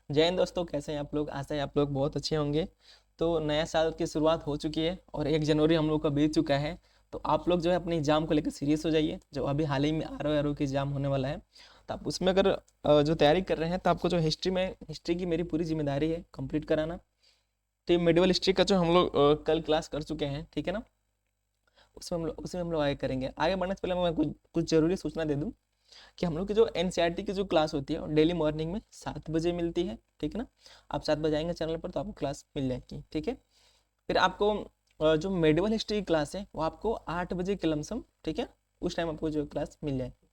जय हिंद दोस्तों, कैसे हैं आप लोग। आशा है आप लोग बहुत अच्छे होंगे। तो नया साल की शुरुआत हो चुकी है और 1 जनवरी हम लोग का बीत चुका है। तो आप लोग जो है अपने एग्जाम को लेकर सीरियस हो जाइए। जो अभी हाल ही में आर की एग्जाम होने वाला है, तो आप उसमें अगर जो तैयारी कर रहे हैं, तो आपको जो हिस्ट्री की मेरी पूरी जिम्मेदारी है कंप्लीट कराना। तो ये मेडिवल हिस्ट्री का जो हम लोग कल क्लास कर चुके हैं, ठीक है ना। उसमें हम लोग आगे करेंगे। आगे बढ़ने से पहले मैं कुछ कुछ जरूरी सूचना दे दूं कि हम लोग की जो एनसीईआरटी की जो क्लास होती है, डेली मॉर्निंग में 7 बजे मिलती है, ठीक है ना। आप 7 बजे आएंगे चैनल पर तो आपको क्लास मिल जाएगी, ठीक है। फिर आपको जो मेडिवल हिस्ट्री की क्लास है वो आपको 8 बजे के लमसम, ठीक है, उस टाइम आपको जो क्लास मिल जाएगी।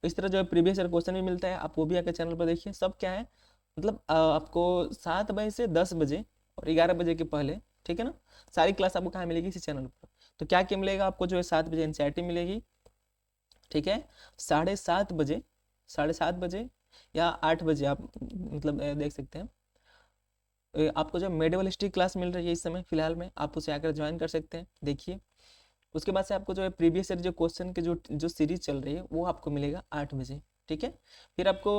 इस तरह जो है प्रीवियस ईयर क्वेश्चन भी मिलता है, आप वो भी आकर चैनल पर देखिए। सब क्या है, मतलब आपको 7 बजे से 10 बजे और 11 बजे के पहले, ठीक है ना, सारी क्लास आपको कहाँ मिलेगी, इसी चैनल पर। तो क्या क्या मिलेगा आपको, जो है 7 बजे एनसीईआरटी मिलेगी, ठीक है। 7:30 बजे, 7:30 बजे या 8 बजे आप मतलब देख सकते हैं। आपको जो मेडिवल हिस्ट्री क्लास मिल रही है इस समय फिलहाल में, आप उसे आकर ज्वाइन कर सकते हैं, देखिए। उसके बाद से आपको जो है प्रीवियस ईयर जो क्वेश्चन के जो जो सीरीज चल रही है वो आपको मिलेगा 8 बजे, ठीक है। फिर आपको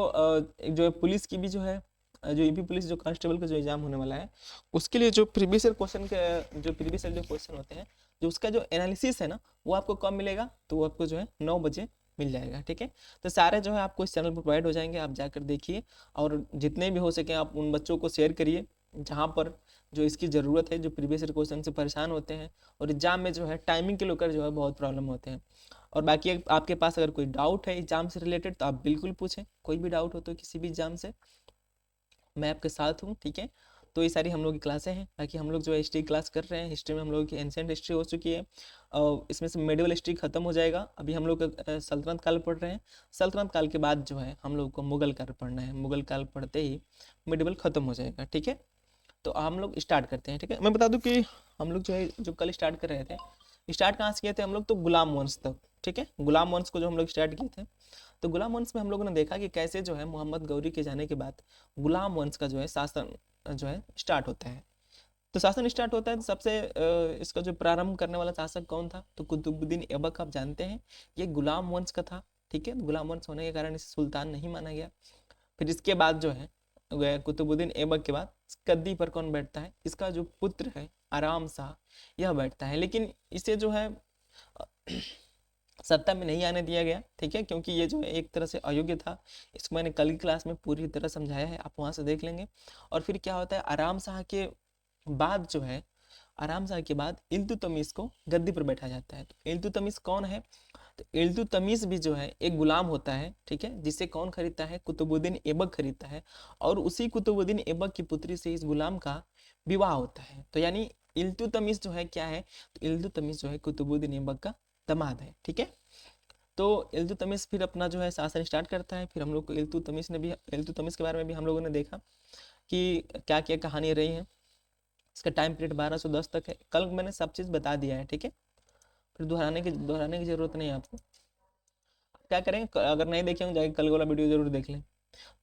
एक जो है पुलिस की भी जो है जो यूपी पुलिस जो कांस्टेबल का जो एग्जाम होने वाला है, उसके लिए जो प्रीवियस ईयर क्वेश्चन के जो प्रीवियस ईयर जो क्वेश्चन होते हैं, जो उसका जो एनालिसिस है ना, वो आपको कब मिलेगा, तो वो आपको जो है 9 बजे मिल जाएगा, ठीक है। तो सारे जो है आपको इस चैनल पर प्रोवाइड हो जाएंगे, आप जाकर देखिए। और जितने भी हो सके आप उन बच्चों को शेयर करिए जहाँ पर जो इसकी ज़रूरत है, जो प्रीवियस ईयर क्वेश्चन से परेशान होते हैं और एग्जाम में जो है टाइमिंग के लेकर जो है बहुत प्रॉब्लम होते हैं। और बाकी आपके पास अगर कोई डाउट है एग्जाम से रिलेटेड तो आप बिल्कुल पूछें, कोई भी डाउट हो तो किसी भी एग्जाम से मैं आपके साथ हूँ, ठीक है। तो ये सारी हम लोग की क्लासें हैं। बाकी हम लोग जो है हिस्ट्री क्लास कर रहे हैं, हिस्ट्री में हम लोग की एंशियंट हिस्ट्री हो चुकी है और इसमें से मेडिवल हिस्ट्री खत्म हो जाएगा। अभी हम लोग सल्तनत काल पढ़ रहे हैं। सल्तनत काल के बाद जो है हम लोग को मुगल काल पढ़ना है। मुगल काल पढ़ते ही मेडिवल खत्म हो जाएगा, ठीक है। तो हम लोग स्टार्ट करते हैं, ठीक है। मैं बता दूं कि हम लोग जो है जो कल स्टार्ट कर रहे थे, स्टार्ट कहाँ से किए थे हम लोग, तो गुलाम वंश तक, ठीक है। गुलाम वंश को जो हम लोग स्टार्ट किए थे, तो गुलाम वंश में हम लोगों ने देखा कि कैसे जो है मोहम्मद गौरी के जाने के बाद गुलाम वंश का जो है शासन जो है स्टार्ट होता है। तो शासन स्टार्ट होता है तो सबसे इसका जो प्रारंभ करने वाला शासक कौन था, तो कुतुबुद्दीन ऐबक, आप जानते हैं ये गुलाम वंश का था, ठीक है। गुलाम वंश होने के कारण इसे सुल्तान नहीं माना गया। फिर इसके बाद जो है कुतुबुद्दीन ऐबक के बाद गद्दी पर कौन बैठता है, इसका जो पुत्र है आराम शाह, यह बैठता है। लेकिन इसे जो है सत्ता में नहीं आने दिया गया, ठीक है, क्योंकि ये जो है एक तरह से अयोग्य था। इसको मैंने कल की क्लास में पूरी तरह समझाया है, आप वहां से देख लेंगे। और फिर क्या होता है, आराम शाह के बाद जो है, आराम शाह के बाद इल्तुतमिश को गद्दी पर बैठा जाता है। तो इल्तुतमिश कौन है, तो इल्तुतमिश भी जो है एक गुलाम होता है, ठीक है, जिसे कौन खरीदता है, कुतुबुद्दीन ऐबक खरीदता है। और उसी कुतुबुद्दीन ऐबक की पुत्री से इस गुलाम का विवाह होता है। तो यानी इल्तुतमिश जो है क्या है, तो इल्तुतमिश जो है कुतुबुद्दीन ऐबक का दामाद है, ठीक है। तो इल्तुतमिश फिर अपना जो है शासन स्टार्ट करता है। फिर हम लोग को इल्तुतमिश के बारे में भी हम लोगों ने देखा कि क्या क्या कहानी रही है। इसका टाइम पीरियड 1210 तक है। कल मैंने सब चीज़ बता दिया है, ठीक है। फिर दोहराने की जरूरत नहीं है आपको। क्या करेंगे, अगर नहीं देखे होंगे जाके कल वाला वीडियो जरूर देख लें।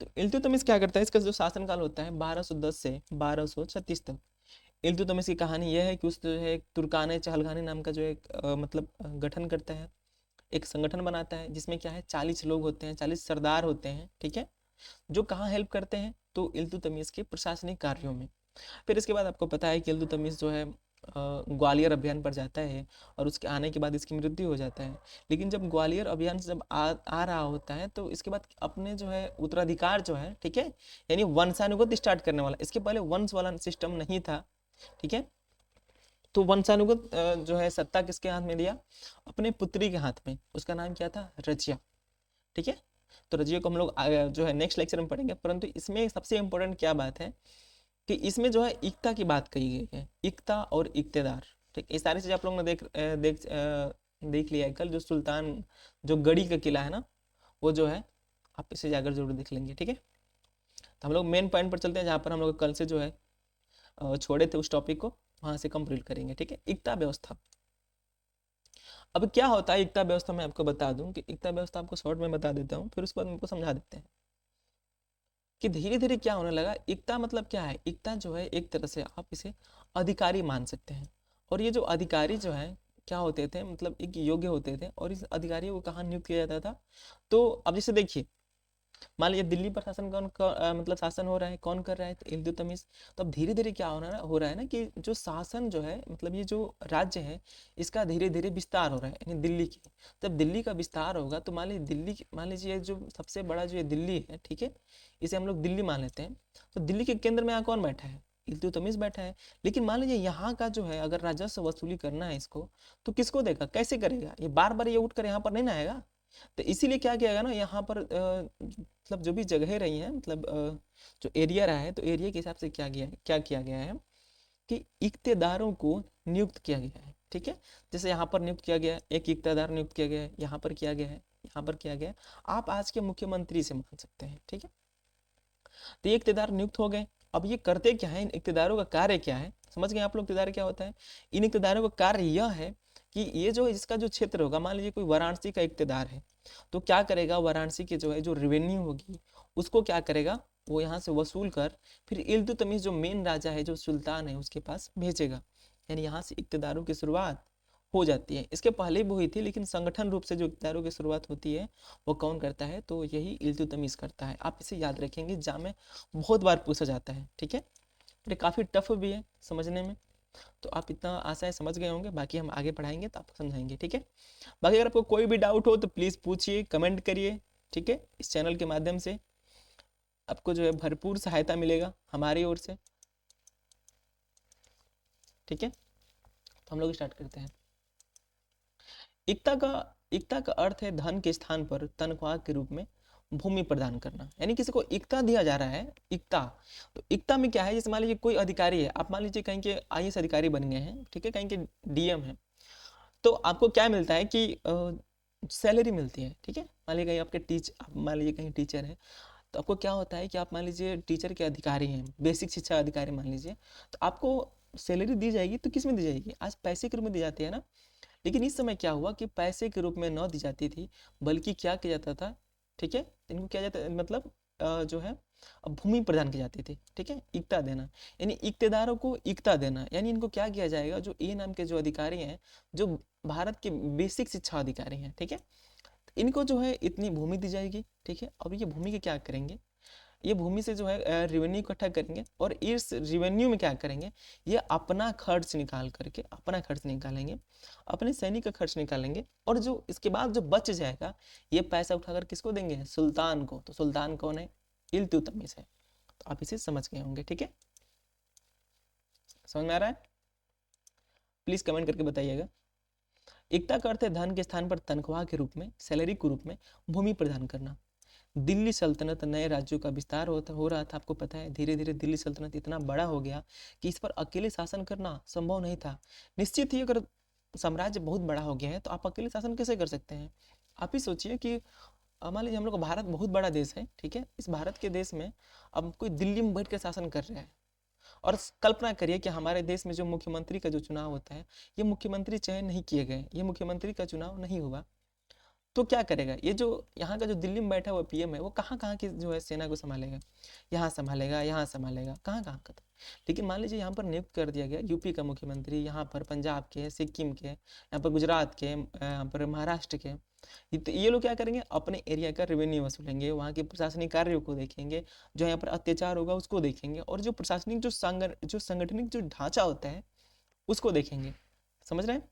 तो इल्तुतमिश क्या करता है, इसका जो शासनकाल होता है 1210 से 1236 तक। इल्तुतमिश की कहानी यह है कि उस जो है एक तुर्कान चहलगानी नाम का जो एक मतलब गठन करता है, एक संगठन बनाता है, जिसमें क्या है 40 लोग होते हैं, 40 सरदार होते हैं, ठीक है, जो कहाँ हेल्प करते हैं, तो इल्तुतमिश के प्रशासनिक कार्यों में। फिर इसके बाद आपको पता है कि इल्तुतमिश जो है ग्वालियर अभियान पर जाता है और उसके आने के बाद इसकी मृत्यु हो जाता है। लेकिन जब ग्वालियर अभियान से जब आ रहा होता है, तो इसके बाद अपने जो है उत्तराधिकार जो है, ठीक है, यानी वंशानुगत स्टार्ट करने वाला। इसके पहले वंश वाला सिस्टम नहीं था, ठीक है। तो वंशानुगत जो है सत्ता किसके हाथ में दिया, अपने पुत्री के हाथ में। उसका नाम क्या था, रजिया, ठीक है। तो रजिया को हम लोग जो है नेक्स्ट लेक्चर में पढ़ेंगे। परंतु इसमें सबसे इंपॉर्टेंट क्या बात है कि इसमें जो है एकता की बात कही गई है, एकता और इक्तेदार, ठीक। ये सारी चीज़ आप लोग ने देख लिया है कल। जो सुल्तान जो गढ़ी का किला है ना, वो जो है आप इसे जाकर जरूर देख लेंगे, ठीक है। तो हम लोग मेन पॉइंट पर चलते हैं, जहाँ पर हम लोग कल से जो है छोड़े थे उस टॉपिक को, वहाँ से कंप्लीट करेंगे, ठीक है। एकता व्यवस्था। अब क्या होता है एकता व्यवस्था, मैं आपको बता दूं कि एकता व्यवस्था आपको शॉर्ट में बता देता हूँ, फिर उसके बाद आपको समझा देते हैं कि धीरे धीरे क्या होने लगा। एकता मतलब क्या है, एकता जो है एक तरह से आप इसे अधिकारी मान सकते हैं। और ये जो अधिकारी जो है क्या होते थे, मतलब एक योग्य होते थे, और इस अधिकारियों को कहाँ नियुक्त किया जाता था, तो अब जैसे देखिए मान लीजिए दिल्ली पर शासन मतलब शासन हो रहा है, कौन कर रहा है? तो इल्तुतमिश। तो अब धीरे धीरे क्या हो रहा है ना कि जो शासन जो है, मतलब ये जो राज्य है, इसका धीरे धीरे विस्तार हो रहा है, यानी दिल्ली की। जब दिल्ली का विस्तार होगा तो मान लीजिए ये जो सबसे बड़ा जो ये दिल्ली है, ठीक है, इसे हम लोग दिल्ली मान लेते हैं। तो दिल्ली के केंद्र में यहाँ कौन बैठा है? इल्तुतमिश बैठा है। लेकिन मान लीजिए यहाँ का जो है, अगर राजस्व वसूली करना है इसको, तो किसको देगा, कैसे करेगा? ये बार बार ये उठ कर यहाँ पर नहीं ना आएगा। तो इसीलिए क्या किया गया ना, यहाँ पर मतलब जो भी जगह रही है, मतलब जो एरिया रहा है, तो एरिया के हिसाब से क्या किया गया है कि इक्तेदारों को नियुक्त किया गया है, ठीक है। जैसे यहाँ पर नियुक्त किया गया है, एक इक्तेदार नियुक्त किया गया है, यहाँ पर किया गया है, यहाँ पर किया गया है। आप आज के मुख्यमंत्री से मान सकते हैं, ठीक है। तो ये इक्तेदार नियुक्त हो गए। अब ये करते क्या है, इन इक्तेदारों का कार्य क्या है, समझ गए आप लोग इक्तेदार क्या होता है? इन इक्तेदारों का कार्य यह है कि ये जो इसका जो क्षेत्र होगा, मान लीजिए कोई वाराणसी का इक्तेदार है, तो क्या करेगा, वाराणसी के जो है जो रेवेन्यू होगी उसको क्या करेगा, वो यहाँ से वसूल कर फिर इल्तुतमिश जो मेन राजा है, जो सुल्तान है, उसके पास भेजेगा। यानी यहाँ से इक्तेदारों की शुरुआत हो जाती है। इसके पहले भी हुई थी, लेकिन संगठन रूप से जो इक्तेदारों की शुरुआत होती है वो कौन करता है? तो यही इल्तुतमिश करता है। आप इसे याद रखेंगे, एग्जाम में बहुत बार पूछा जाता है, ठीक है। और ये काफ़ी टफ भी है समझने में। तो आप इतना आशा है समझ गए होंगे, बाकी हम आगे पढ़ाएंगे तो आपको समझाएंगे, ठीक है। बाकी अगर आपको कोई भी डाउट हो तो प्लीज़ पूछिए, कमेंट करिए, ठीक है। इस चैनल के माध्यम से आपको जो है भरपूर सहायता मिलेगा हमारी ओर से, ठीक है। तो हम लोग स्टार्ट करते हैं। एकता का अर्थ है धन के स्थान पर तनख्वाह के रूप में भूमि प्रदान करना। यानी किसी को एकता दिया जा रहा है, एकता। तो एकता में क्या है, जैसे मान लीजिए कोई अधिकारी है, आप मान लीजिए कहीं के आईएएस अधिकारी बन गए हैं, ठीक है, कहीं के डीएम है, तो आपको क्या मिलता है कि सैलरी मिलती है, ठीक है। मान लीजिए कहीं आप मान लीजिए कहीं टीचर है, तो आपको क्या होता है कि आप मान लीजिए टीचर के अधिकारी हैं, बेसिक शिक्षा अधिकारी मान लीजिए, तो आपको सैलरी दी जाएगी, तो किस में दी जाएगी? आज पैसे के रूप में दी जाती है ना। लेकिन इस समय क्या हुआ कि पैसे के रूप में न दी जाती थी, बल्कि क्या किया जाता था, ठीक है, इनको क्या जाता मतलब जो है भूमि प्रदान की जाती थी, ठीक है, एकता देना। यानी इक्तेदारों को एकता देना, यानी इनको क्या किया जाएगा, जो ए नाम के जो अधिकारी हैं, जो भारत के बेसिक शिक्षा अधिकारी हैं, ठीक है, इनको जो है इतनी भूमि दी जाएगी, ठीक है। अब ये भूमि के क्या करेंगे, ये भूमि से जो है रेवेन्यू इकट्ठा करेंगे, और इस रेवेन्यू में क्या करेंगे, ये अपना खर्च निकाल करके अपना खर्च निकालेंगे, अपने सैनिक का खर्च निकालेंगे, और जो इसके बाद जो बच जाएगा, ये पैसा उठाकर किसको देंगे? सुल्तान को। तो सुल्तान कौन है? इल्तुतमिश है। तो आप इसे समझ गए होंगे, ठीक है। समझ में आ रहा है? प्लीज कमेंट करके बताइएगा। एकता का अर्थ है धन के स्थान पर तनख्वाह के रूप में, सैलरी के रूप में भूमि प्रदान करना। दिल्ली सल्तनत नए राज्यों का विस्तार हो रहा था, आपको पता है, धीरे धीरे दिल्ली सल्तनत इतना बड़ा हो गया कि इस पर अकेले शासन करना संभव नहीं था। निश्चित ही अगर साम्राज्य बहुत बड़ा हो गया है तो आप अकेले शासन कैसे कर सकते हैं? आप ही सोचिए कि मान लीजिए हम लोग का भारत बहुत बड़ा देश है, ठीक है, इस भारत के देश में अब कोई दिल्ली में बैठ कर शासन कर रहा है, और कल्पना करिए कि हमारे देश में जो मुख्यमंत्री का जो चुनाव होता है, ये मुख्यमंत्री चयन नहीं किए गए, ये मुख्यमंत्री का चुनाव नहीं हुआ, तो क्या करेगा? ये जो यहाँ का जो दिल्ली में बैठा हुआ पीएम है, वो कहाँ कहाँ की जो है सेना को संभालेगा? यहाँ संभालेगा, यहाँ संभालेगा, कहाँ कहाँ का। लेकिन मान लीजिए यहाँ पर नियुक्त कर दिया गया यूपी का मुख्यमंत्री, यहाँ पर पंजाब के, सिक्किम के, यहाँ पर गुजरात के, यहाँ पर महाराष्ट्र के, तो ये लोग क्या करेंगे? अपने एरिया का रेवेन्यू वसूलेंगे, वहाँ के प्रशासनिक कार्यों को देखेंगे, जो यहाँ पर अत्याचार होगा उसको देखेंगे, और जो प्रशासनिक जो संगठनिक जो ढांचा होता है उसको देखेंगे। समझ रहे हैं?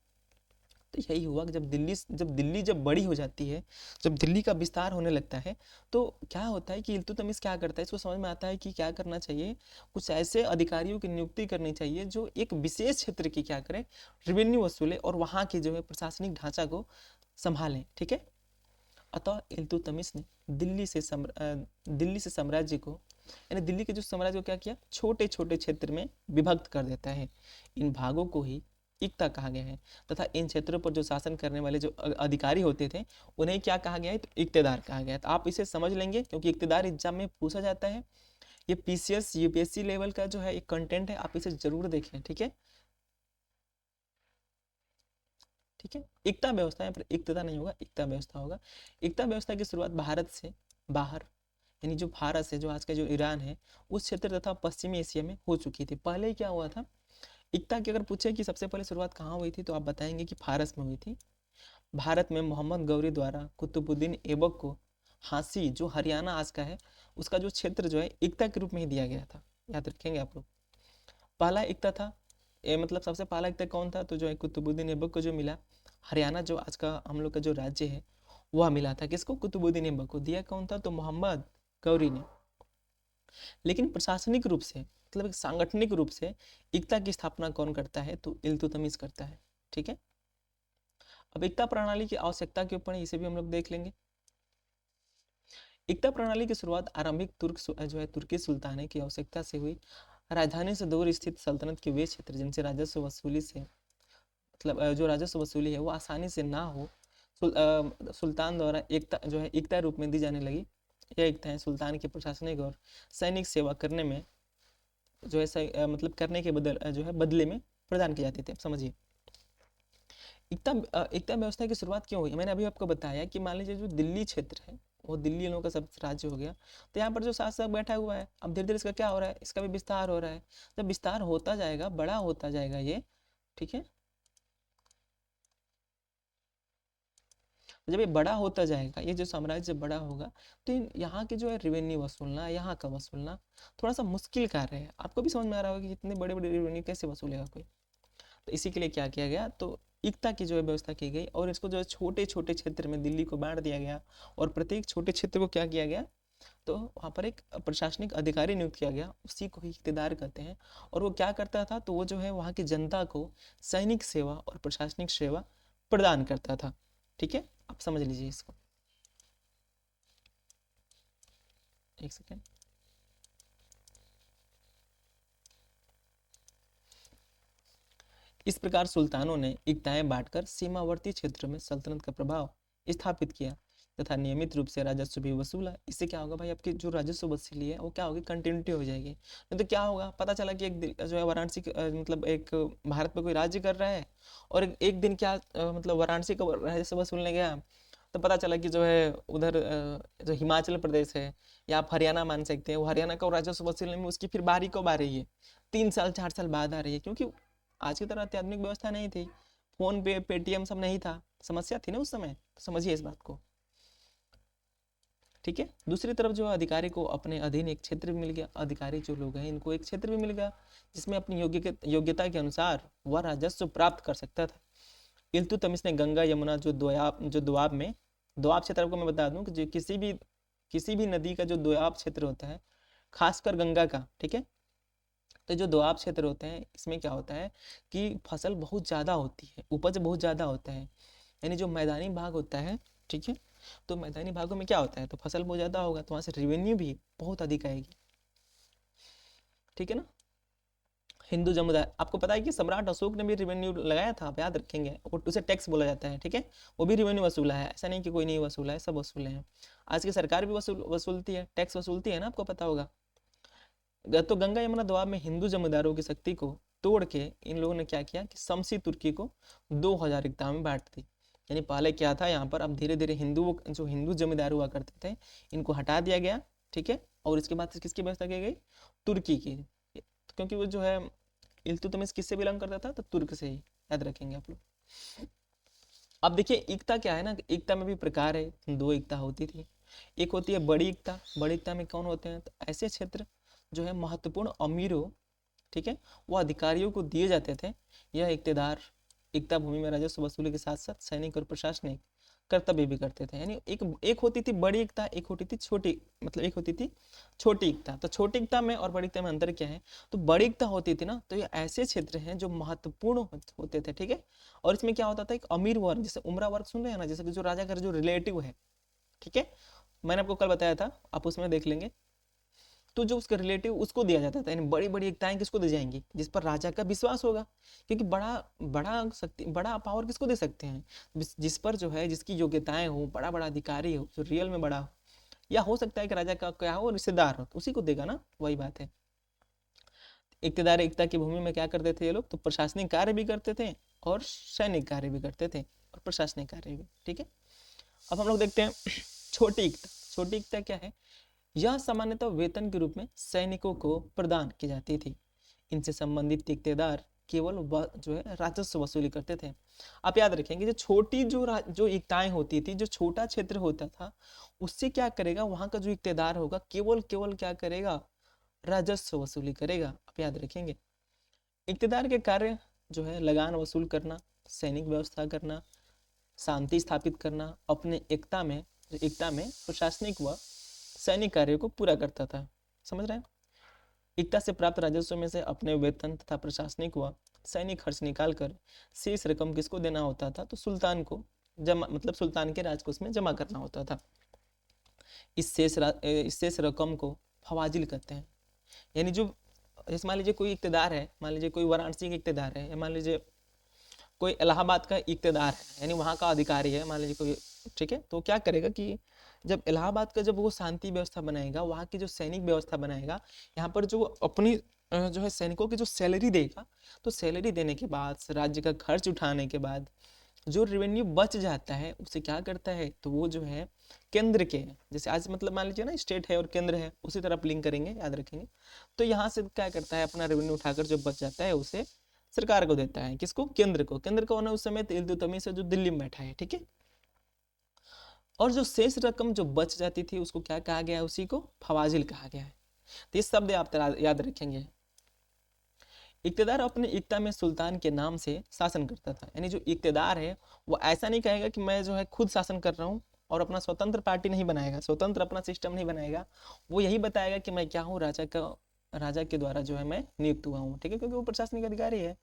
तो यही हुआ कि जब बड़ी हो जाती है, जब दिल्ली का विस्तार होने लगता है, तो क्या होता है कि इल्तुतमिश क्या करता है, इसको समझ में आता है कि क्या करना चाहिए, कुछ ऐसे अधिकारियों की नियुक्ति करनी चाहिए जो एक विशेष क्षेत्र की क्या करें, रेवेन्यू वसूले, और वहाँ के जो है प्रशासनिक ढांचा को संभालें, ठीक है। अतः इल्तुतमिश ने दिल्ली से साम्राज्य को, यानी दिल्ली के जो साम्राज्य को क्या किया, छोटे छोटे क्षेत्र में विभक्त कर देता है। इन भागों को ही एकता कहा गया है, तथा इन क्षेत्रों पर जो शासन करने वाले जो अधिकारी होते थे उन्हें क्या कहा गया है? तो इक्तेदार कहा गया है। तो आप इसे समझ लेंगे, क्योंकि इक्तेदार एग्जाम में पूछा जाता है। ये पीसीएस यूपीएससी लेवल का जो है एक कंटेंट है, आप इसे जरूर देखें, ठीक है, ठीक है। एकता व्यवस्था, यहाँ पर एकता नहीं होगा, एकता व्यवस्था होगा। एकता व्यवस्था की शुरुआत भारत से बाहर, यानी जो भारत से, जो आज का जो ईरान है, उस क्षेत्र तथा पश्चिमी एशिया में हो चुकी थी। पहले क्या हुआ था, एकता की अगर पूछे कि सबसे पहले शुरुआत कहाँ हुई थी, तो आप बताएंगे कि फारस में हुई थी। भारत में मोहम्मद गौरी द्वारा कुतुबुद्दीन ऐबक को हांसी जो हरियाणा आज का है उसका जो क्षेत्र जो है एकता के रूप में ही दिया गया था, याद रखेंगे आप लोग। पहला एकता था मतलब सबसे पहला एकता कौन था, तो जो है कुतुबुद्दीन ऐबक को जो मिला, हरियाणा जो आज का हम लोग का जो राज्य है वह मिला था किसको, कुतुबुद्दीन ऐबक को। दिया कौन था, तो मोहम्मद गौरी ने। लेकिन प्रशासनिक रूप से मतलब एक सांगठनिक रूप से एकता की स्थापना कौन करता है, तो इल्तुतमिश करता है। ठीक है, अब एकता प्रणाली की आवश्यकता के ऊपर इसे भी हम लोग देख लेंगे। एकता प्रणाली की शुरुआत आरंभिक तुर्क जो है तुर्की सुल्ताने की आवश्यकता से हुई। राजधानी से दूर स्थित सल्तनत के वे क्षेत्र जिनसे राजस्व वसूली से मतलब जो राजस्व वसूली है वो आसानी से ना हो, सुल्तान द्वारा एकता जो है एकता रूप में दी जाने लगी। यह एकताएं सुल्तान की प्रशासनिक और सैनिक सेवा करने में जो है मतलब करने के जो है बदले में प्रदान किए जाते थे। समझिए एकता व्यवस्था की शुरुआत क्यों हुई। मैंने अभी आपको बताया कि मान लीजिए जो दिल्ली क्षेत्र है वो दिल्ली लोगों का सब राज्य हो गया, तो यहाँ पर जो शासक बैठा हुआ है, अब धीरे धीरे इसका क्या हो रहा है, इसका भी विस्तार हो रहा है। जब विस्तार होता जाएगा, बड़ा होता जाएगा ये, ठीक है, जब ये बड़ा होता जाएगा, ये जो साम्राज्य बड़ा होगा, तो यहाँ के जो है रेवेन्यू वसूलना, यहाँ का वसूलना थोड़ा सा मुश्किल कार्य है। आपको भी समझ में आ रहा होगा कि इतने बड़े बड़े रेवेन्यू कैसे वसूलेगा कोई। तो इसी के लिए क्या किया गया, तो एकता की जो है व्यवस्था की गई और इसको जो है छोटे छोटे क्षेत्र में दिल्ली को बांट दिया गया और प्रत्येक छोटे क्षेत्र को क्या किया गया, तो वहाँ पर एक प्रशासनिक अधिकारी नियुक्त किया गया, उसी को ही इख्तिदार कहते हैं। और वो क्या करता था, तो वो जो है वहाँ की जनता को सैनिक सेवा और प्रशासनिक सेवा प्रदान करता था। ठीक है, आप समझ लीजिए इसको। एक सेकेंड, इस प्रकार सुल्तानों ने एकताएं बांटकर सीमावर्ती क्षेत्रों में सल्तनत का प्रभाव स्थापित किया तथा नियमित रूप से राजस्व भी वसूला। इससे क्या होगा भाई, आपकी जो राजस्व वसूली है वो क्या होगी, कंटिन्यूटी हो जाएगी। नहीं तो क्या होगा, पता चला कि एक जो है वाराणसी मतलब एक भारत में कोई राज्य कर रहा है और एक दिन क्या मतलब वाराणसी का राजस्व वसूलने गया, तो पता चला कि जो है उधर जो हिमाचल प्रदेश है या आप हरियाणा मान सकते हैं, वो हरियाणा का राजस्व वसूलने में उसकी फिर बारी कब आ रही है, 3 साल 4 साल बाद आ रही है, क्योंकि आज की तरह अत्याधुनिक व्यवस्था नहीं थी, फोन पे पेटीएम सब नहीं था, समस्या थी ना उस समय। तो समझिए इस बात को। ठीक है, दूसरी तरफ जो अधिकारी को अपने अधीन एक क्षेत्र भी मिल गया, अधिकारी जो लोग हैं इनको एक क्षेत्र भी मिल गया जिसमें अपनी योग्यता के अनुसार वह राजस्व प्राप्त कर सकता था। इल्तुतमिश ने गंगा यमुना जो दोआब में, दोआब क्षेत्र आपको मैं बता दूं कि जो किसी भी नदी का जो दोआब क्षेत्र होता है, खासकर गंगा का, ठीक है, तो जो दोआब क्षेत्र होते हैं इसमें क्या होता है कि फसल बहुत ज़्यादा होती है, उपज बहुत ज़्यादा होता है, यानी जो मैदानी भाग होता है, ठीक है, तो मैदानी भागों में क्या होता है, तो फसल बहुत ज़्यादा होगा तो वहाँ से रेवेन्यू भी बहुत अधिक आएगी। ठीक है ना, हिंदू समुदाय, आपको पता है कि सम्राट अशोक ने भी रेवेन्यू लगाया था, आप याद रखेंगे, वो उसे टैक्स बोला जाता है। ठीक है, वो भी रेवेन्यू वसूला है, ऐसा नहीं कि कोई नहीं वसूला है, सब वसूले हैं। आज की सरकार भी वसूलती है, टैक्स वसूलती है ना, आपको पता होगा। तो गंगा यमुना दोआब में हिंदू जमींदारों की शक्ति को तोड़ के इन लोगों ने क्या किया कि शमसी तुर्की को 2000 एकता में बांट दी। यानी पहले क्या था यहाँ पर, अब धीरे धीरे जो हिंदू जमींदार हुआ करते थे इनको हटा दिया गया। ठीक है, और इसके बाद किसकी व्यवस्था की गई, तुर्की की, क्योंकि वो जो है इल्तुतमिश किससे बिलोंग करता था, तो तुर्क से ही, याद रखेंगे आप लोग। अब देखिए एकता क्या है ना, एकता में भी प्रकार है, 2 एकता होती थी। एक होती है बड़ी एकता, बड़ी एकता में कौन होते हैं, तो ऐसे क्षेत्र जो है महत्वपूर्ण अमीरों, ठीक है, वो अधिकारियों को दिए जाते थे। यह इक्तेदार एकता भूमि में राजस्व वसूली के साथ साथ सैनिक और प्रशासनिक कर्तव्य भी करते थे। यानी एक होती थी बड़ी एकता, एक होती थी छोटी, मतलब एक होती थी छोटी एकता। तो छोटी एकता में और बड़ी एकता में अंतर क्या है, तो बड़ी एकता होती थी ना, तो ये ऐसे क्षेत्र हैं जो महत्वपूर्ण होते थे। ठीक है, और इसमें क्या होता था, एक अमीर वर्ग, जैसे उमरा वर्ग सुन रहे हैं ना, जैसे कि जो राजा का जो रिलेटिव है, ठीक है, मैंने आपको कल बताया था, आप उसमें देख लेंगे, तो जो उसका रिलेटिव उसको दिया जाता था। यानी बड़ी बड़ी एकताएं किसको दी जाएंगी, जिस पर राजा का विश्वास होगा, क्योंकि बड़ा पावर किसको दे सकते हैं, जिस पर जो है जिसकी योग्यताएं हो, बड़ा बड़ा अधिकारी हो, जो रियल में बड़ा हो, या हो सकता है कि राजा का क्या हो, रिश्तेदार हो, तो उसी को देगा ना, वही बात है। इक्तदार एकता की भूमि में क्या करते थे ये लोग, तो प्रशासनिक कार्य भी करते थे और सैनिक कार्य भी करते थे और प्रशासनिक कार्य भी। ठीक है, अब हम लोग देखते हैं छोटी एकता। छोटी एकता क्या है, यह सामान्यतः वेतन के रूप में सैनिकों को प्रदान की जाती थी। इनसे संबंधित इक्तेदार केवल जो है राजस्व वसूली करते थे। आप याद रखेंगे, जो छोटी जो इकाइयां होती थी, जो छोटा क्षेत्र होता था, उससे क्या करेगा, वहां का जो इक्तेदार होगा केवल केवल क्या करेगा, राजस्व वसूली करेगा। आप याद रखेंगे, इक्तेदार के कार्य जो है लगान वसूल करना, सैनिक व्यवस्था करना, शांति स्थापित करना, अपने एकता में प्रशासनिक व सैनिक कार्यों को पूरा करता था। समझ रहे हैं? एकता से प्राप्त राजस्व में से अपने वेतन तथा प्रशासनिक व सैनिक खर्च निकालकर शेष रकम किसको देना होता था, तो सुल्तान को जमा, मतलब सुल्तान के राजकोष में जमा करना होता था। इस शेष रकम को फवाजिल कहते हैं। यानी जो, जैसे मान लीजिए कोई इक्तेदार है, मान लीजिए कोई वाराणसी का इक्तेदार है, या मान लीजिए कोई इलाहाबाद का इक्तेदार है, यानी वहाँ का अधिकारी है, मान लीजिए कोई, ठीक है, तो क्या करेगा कि जब इलाहाबाद का जब वो शांति व्यवस्था बनाएगा, वहाँ की जो सैनिक व्यवस्था बनाएगा, यहाँ पर जो अपनी जो है सैनिकों की जो सैलरी देगा, तो सैलरी देने के बाद, राज्य का खर्च उठाने के बाद जो रेवेन्यू बच जाता है उसे क्या करता है, तो वो जो है केंद्र के, जैसे आज मतलब मान लीजिए ना स्टेट है और केंद्र है, उसी तरह आप लिंक करेंगे, याद रखेंगे। तो यहाँ से क्या करता है, अपना रेवेन्यू उठाकर जो बच जाता है उसे सरकार को देता है। किसको? केंद्र को। केंद्र को होना उस समय इल्तुतमिश जो दिल्ली में बैठा है, ठीक है। और जो शेष रकम जो बच जाती थी उसको क्या कहा गया है, उसी को फवाजिल कहा गया है। तो ये शब्द आप याद रखेंगे। इक्तेदार अपने एकता में सुल्तान के नाम से शासन करता था। यानी जो इक्तेदार है वो ऐसा नहीं कहेगा कि मैं जो है खुद शासन कर रहा हूँ, और अपना स्वतंत्र पार्टी नहीं बनाएगा, स्वतंत्र अपना सिस्टम नहीं बनाएगा। वो यही बताएगा कि मैं क्या हूँ, राजा के द्वारा जो है मैं नियुक्त हुआ हूँ, ठीक है, क्योंकि वो प्रशासनिक अधिकारी है।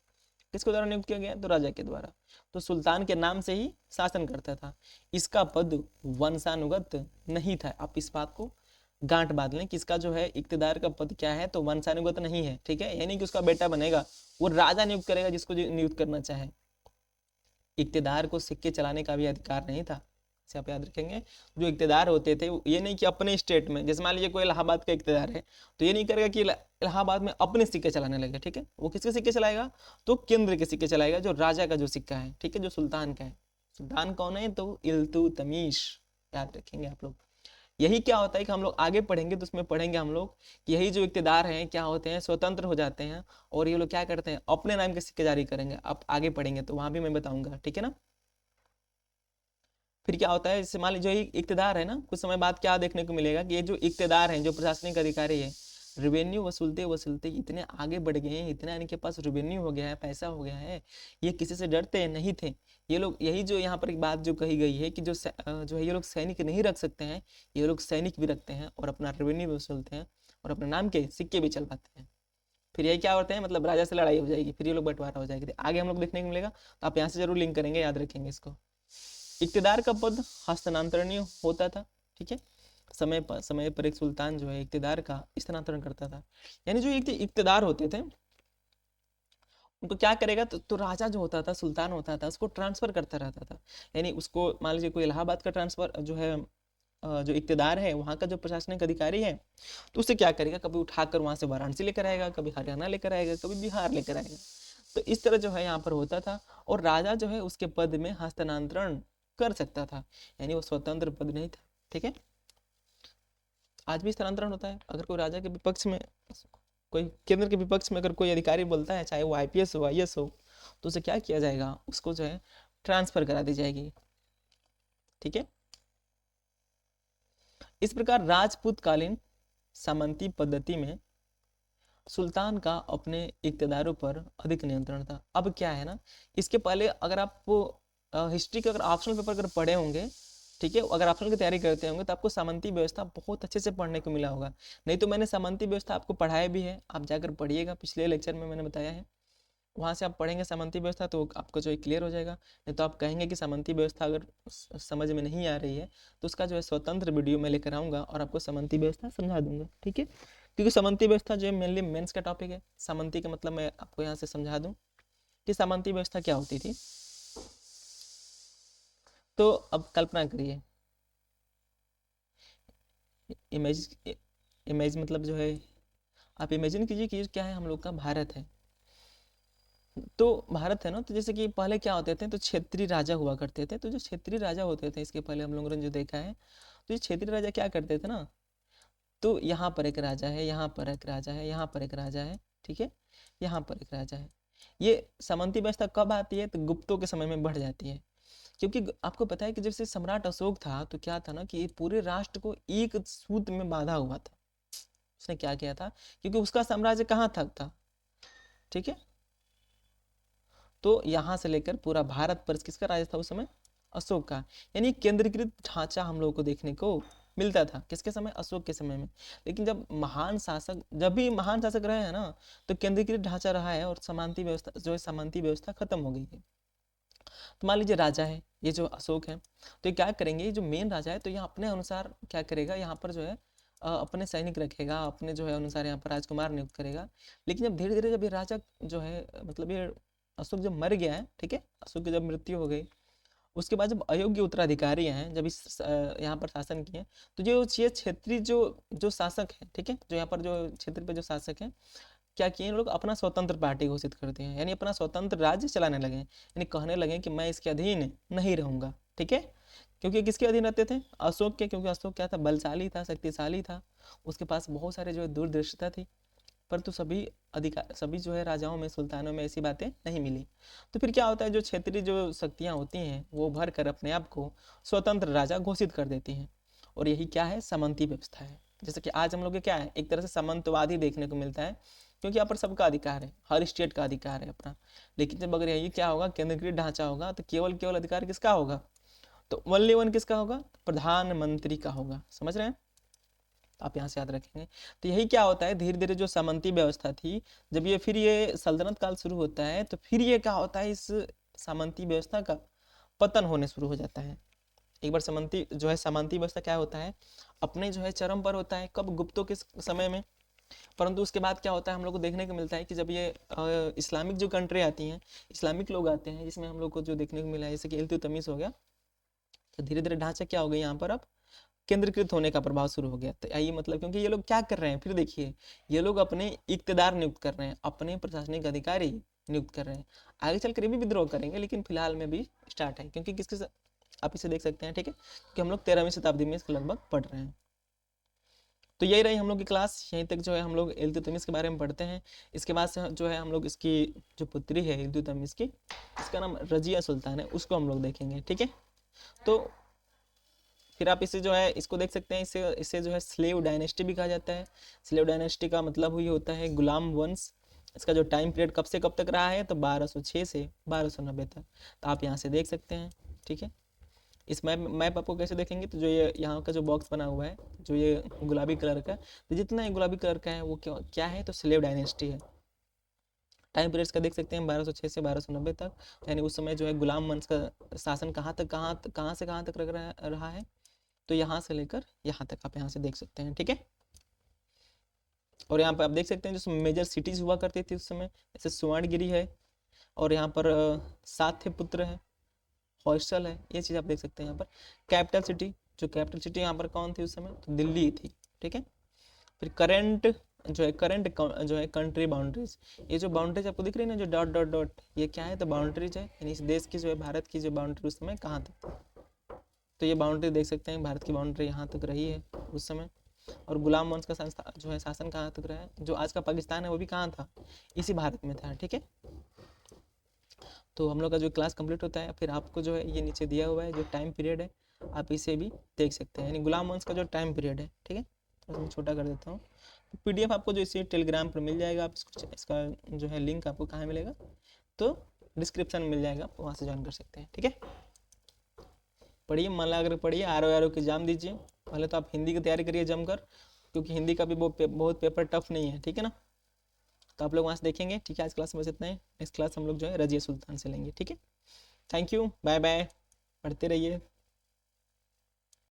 किसके द्वारा नियुक्त किया गया, तो राजा के द्वारा। तो सुल्तान के नाम से ही शासन करता था। इसका पद वंशानुगत नहीं था। आप इस बात को गांठ बांध लें कि इसका जो है इक्तेदार का पद क्या है, तो वंशानुगत नहीं है, ठीक है। यानी कि उसका बेटा बनेगा, वो राजा नियुक्त करेगा जिसको नियुक्त करना चाहे। इक्तेदार को सिक्के चलाने का भी अधिकार नहीं था। इसे आप याद रखेंगे। जो इक्तेदार होते थे ये नहीं कि अपने स्टेट में, जैसे मान लीजिए कोई इलाहाबाद का इक्तेदार है, तो ये नहीं करेगा कि इलाहाबाद में अपने सिक्के चलाने लगे, ठीक है। वो किसके सिक्के चलाएगा, तो केंद्र के सिक्के चलाएगा, जो राजा का जो सिक्का है, ठीक है, जो सुल्तान का है। सुल्तान कौन है, तो इल्तुतमिश। याद रखेंगे आप लोग। यही क्या होता है कि हम लोग आगे पढ़ेंगे तो उसमें पढ़ेंगे हम लोग कि यही जो इक्तेदार हैं क्या होते हैं, स्वतंत्र हो जाते हैं, और ये लोग क्या करते हैं, अपने नाम के सिक्के जारी करेंगे। आप आगे पढ़ेंगे तो वहां भी मैं बताऊंगा, ठीक है ना। फिर क्या होता है, जैसे मान लीजिए इक्तेदार है ना, कुछ समय बाद क्या देखने को मिलेगा कि ये जो इक्तेदार हैं, जो प्रशासनिक अधिकारी है, रेवेन्यू वसूलते वसूलते इतने आगे बढ़ गए हैं, इतना इनके पास रेवेन्यू हो गया है, पैसा हो गया है, ये किसी से डरते नहीं थे ये लोग। यही जो यहाँ पर एक बात जो कही गई है कि जो है ये लोग सैनिक नहीं रख सकते हैं, ये लोग सैनिक भी रखते हैं और अपना रेवेन्यू भी वसूलते हैं और अपने नाम के सिक्के भी चलवाते हैं। फिर यही क्या होते हैं, मतलब राजा से लड़ाई हो जाएगी, फिर ये लोग बंटवारा हो जाएगी, आगे हम लोग देखने को मिलेगा। तो आप यहाँ से जरूर लिंक करेंगे, याद रखेंगे इसको। इक्तेदार का पद हस्तांतरणीय होता था, ठीक है। समय पर एक सुल्तान जो है इक्तेदार का स्थानांतरण करता था। यानी जो इक्तेदार होते थे उनको क्या करेगा, तो राजा जो होता था, सुल्तान होता था, उसको ट्रांसफर करता रहता था। यानी उसको मान लीजिए कोई इलाहाबाद का ट्रांसफर जो है, जो इक्तेदार है वहाँ का जो प्रशासनिक अधिकारी है, तो उसे क्या करेगा, कभी उठाकर वहाँ से वाराणसी लेकर आएगा, कभी हरियाणा लेकर आएगा, कभी बिहार लेकर आएगा। तो इस तरह जो है यहाँ पर होता था, और राजा जो है उसके पद में हस्तांतरण कर सकता था। यानी वो स्वतंत्र पद नहीं था, ठीक है। आज भी स्थानांतरण होता है। अगर कोई राजा के विपक्ष में, कोई केंद्र के विपक्ष में अगर कोई अधिकारी बोलता है, चाहे वो आईपीएस हो, आईएएस हो, तो उसे क्या किया जाएगा, उसको जो है ट्रांसफर करा दी जाएगी, ठीक है। इस प्रकार राजपूत कालीन सामंती पद्धति में सुल्तान का अपने इक्तेदारों पर अधिक नियंत्रण था। अब क्या है ना, इसके पहले अगर आप हिस्ट्री के अगर ऑप्शनल पेपर अगर पढ़े होंगे, ठीक है, अगर ऑप्शनल की तैयारी करते होंगे तो आपको सामंती व्यवस्था बहुत अच्छे से पढ़ने को मिला होगा। नहीं तो मैंने सामंती व्यवस्था आपको पढ़ाया भी है, आप जाकर पढ़िएगा, पिछले लेक्चर में मैंने बताया है, वहाँ से आप पढ़ेंगे सामंती व्यवस्था तो आपको जो है क्लियर हो जाएगा। नहीं तो आप कहेंगे कि सामंती व्यवस्था अगर समझ में नहीं आ रही है तो उसका जो है स्वतंत्र वीडियो मैं लेकर आऊँगा और आपको सामंती व्यवस्था समझा दूंगा, ठीक है। क्योंकि सामंती व्यवस्था जो है मेनली मेंस का टॉपिक है। सामंती का मतलब मैं आपको यहाँ से समझा दूँ कि सामंती व्यवस्था क्या होती थी। तो अब कल्पना करिए, इमेज इमेज मतलब जो है, आप इमेजिन कीजिए कि क्या है, हम लोग का भारत है। तो भारत है ना, तो जैसे कि पहले क्या होते थे, तो क्षेत्रीय राजा हुआ करते थे। तो जो क्षेत्रीय राजा होते थे, इसके पहले हम लोगों ने जो देखा है, तो ये क्षेत्रीय राजा क्या करते थे ना, तो यहाँ पर एक राजा है, यहाँ पर एक राजा है, यहाँ पर एक राजा है, ठीक है, यहाँ पर एक राजा है। ये सामंती व्यवस्था कब आती है? तो गुप्तों के समय में बढ़ जाती है, क्योंकि आपको पता है कि जब से सम्राट अशोक था तो क्या था ना कि पूरे राष्ट्र को एक सूत्र में बांधा हुआ था। उसने क्या किया था, क्योंकि उसका साम्राज्य कहाँ तक था, ठीक है, तो यहाँ से लेकर पूरा भारत पर किसका राज था उस समय? अशोक का। यानी केंद्रीकृत ढांचा हम लोगों को देखने को मिलता था किसके समय? अशोक के समय में। लेकिन जब भी महान शासक रहे हैं ना, तो केंद्रीकृत ढांचा रहा है और सामंती व्यवस्था जो है, सामंती व्यवस्था खत्म हो गई है। तो मान लीजिए राजा है, ये जो अशोक है, तो ये क्या करेंगे, ये जो मेन राजा है तो यहाँ अपने अनुसार क्या करेगा, यहाँ पर जो है अपने सैनिक रखेगा, अपने जो है अनुसार यहाँ पर राजकुमार नियुक्त करेगा। लेकिन जब धीरे धीरे जब ये राजा जो है मतलब ये अशोक जब मर गया है, ठीक है, अशोक की जब मृत्यु हो गई, उसके बाद जब अयोग्य उत्तराधिकारी हैं, जब इस यहाँ पर शासन किए, तो जो ये क्षेत्रीय जो जो शासक है, ठीक है, जो यहाँ पर जो क्षेत्र पे जो शासक है, क्या किए इन लोग अपना स्वतंत्र पार्टी घोषित करते हैं, यानी अपना स्वतंत्र राज्य चलाने लगे, यानी कहने लगे कि मैं इसके अधीन नहीं रहूंगा, ठीक है। क्योंकि किसके अधीन रहते थे? अशोक के, क्योंकि अशोक क्या था? बलशाली था, शक्तिशाली था, उसके पास बहुत सारे जो है दूरदर्शिता थी। परंतु सभी जो है राजाओं में, सुल्तानों में ऐसी बातें नहीं मिली। तो फिर क्या होता है, जो क्षेत्रीय जो शक्तियाँ होती हैं वो भर कर अपने आप को स्वतंत्र राजा घोषित कर देती हैं, और यही क्या है? सामंती व्यवस्था है। जैसे कि आज हम लोग के क्या है, एक तरह से सामंतवादी देखने को मिलता है, क्योंकि यहाँ पर सबका अधिकार है, हर स्टेट का अधिकार है अपना। लेकिन जब अगर यही क्या होगा, केंद्रीकृत ढांचा होगा, तो केवल केवल अधिकार किसका होगा? तो ओनली वन किसका होगा? प्रधानमंत्री का होगा। समझ रहे हैं? आप यहाँ से याद रखेंगे। तो यही क्या होता है, धीरे धीरे जो सामंती व्यवस्था थी, जब ये फिर ये सल्तनत काल शुरू होता है, तो फिर ये क्या होता है, इस सामंती व्यवस्था का पतन होने शुरू हो जाता है। एक बार सामंती व्यवस्था क्या होता है, अपने जो है चरम पर होता है, कब? गुप्तों के समय में। परंतु उसके बाद क्या होता है, हम लोग को देखने को मिलता है कि जब ये इस्लामिक जो कंट्री आती हैं, इस्लामिक लोग आते हैं, जिसमें हम लोग को जो देखने को मिला है जैसे कि इल्तुतमिश हो गया, तो धीरे धीरे ढांचा क्या हो गया यहाँ पर अब केंद्रीकृत होने का प्रभाव शुरू हो गया। तो यही मतलब, क्योंकि ये लोग क्या कर रहे हैं, फिर देखिए, ये लोग अपने इक्तदार नियुक्त कर रहे हैं, अपने प्रशासनिक अधिकारी नियुक्त कर रहे हैं। आगे चलकर भी विद्रोह करेंगे, लेकिन फिलहाल में भी स्टार्ट है, क्योंकि आप इसे देख सकते हैं, ठीक है, कि हम लोग 13वीं शताब्दी में इसके लगभग पढ़ रहे हैं। तो यही रही हम लोग की क्लास, यहीं तक जो है हम लोग इल्तुतमिश के बारे में पढ़ते हैं। इसके बाद से जो है हम लोग इसकी जो पुत्री है इल्तुतमिश की, इसका नाम रजिया सुल्तान है, उसको हम लोग देखेंगे, ठीक है। तो फिर आप इसे जो है इसको देख सकते हैं, इसे इसे जो है स्लेव डायनेस्टी भी कहा जाता है। स्लेव डायनेस्टी का मतलब ही होता है गुलाम वंश। इसका जो टाइम पीरियड कब से कब तक रहा है, तो 1206 से 1290 तक। तो आप यहाँ से देख सकते हैं, ठीक है। इस मैप आपको कैसे देखेंगे, तो जो ये यहाँ का जो बॉक्स बना हुआ है, जो ये गुलाबी कलर का, तो जितना ये गुलाबी कलर का है वो क्या है, तो स्लेव डायनेस्टी है। टाइम पीरियड्स का देख सकते हैं 1206 से 1290 तक, यानी उस समय जो है गुलाम वंश का शासन कहाँ से कहाँ तक रहा है, तो यहाँ से लेकर यहाँ तक आप यहाँ से देख सकते हैं, ठीक है। और यहाँ पर आप देख सकते हैं जो मेजर सिटीज हुआ करती थी उस समय, जैसे सुवर्णगिरी है, और यहाँ पर सात्य पुत्र है, हॉस्टल है, ये चीज़ आप देख सकते हैं। यहाँ पर कैपिटल सिटी यहाँ पर कौन थी उस समय, तो दिल्ली थी, ठीक है। फिर करंट जो है कंट्री बाउंड्रीज, ये जो बाउंड्रीज आपको दिख रही है ना, जो डॉट डॉट डॉट, ये क्या है, तो बाउंड्रीज है, यानी इस देश की जो है, भारत की जो बाउंड्री उस समय कहाँ तक, तो ये बाउंड्री देख सकते हैं, भारत की बाउंड्री यहाँ तक रही है उस समय। और गुलाम वंश का जो है शासन कहाँ तक रहा है, जो आज का पाकिस्तान है वो भी कहाँ था, इसी भारत में था, ठीक है। तो हम लोग का जो क्लास कंप्लीट होता है, फिर आपको जो है ये नीचे दिया हुआ है जो टाइम पीरियड है, आप इसे भी देख सकते हैं, यानी गुलाम वंश का जो टाइम पीरियड है, ठीक है। थोड़ा सा छोटा कर देता हूँ। PDF आपको जो इसी टेलीग्राम पर मिल जाएगा, आप इसका जो है लिंक आपको कहाँ मिलेगा, तो डिस्क्रिप्शन में मिल जाएगा, आप वहाँ से ज्वाइन कर सकते हैं, ठीक है। पढ़िए, मन लगा कर पढ़िए, RO के एग्जाम दीजिए। पहले तो आप हिंदी की तैयारी करिए जमकर, क्योंकि हिंदी का भी बहुत पेपर टफ नहीं है, ठीक है ना। तो आप लोग वहाँ से देखेंगे, ठीक है। आज क्लास में बस इतना ही, नेक्स्ट क्लास हम लोग जो है रजिया सुल्तान से लेंगे, ठीक है। थैंक यू, बाय बाय, पढ़ते रहिए।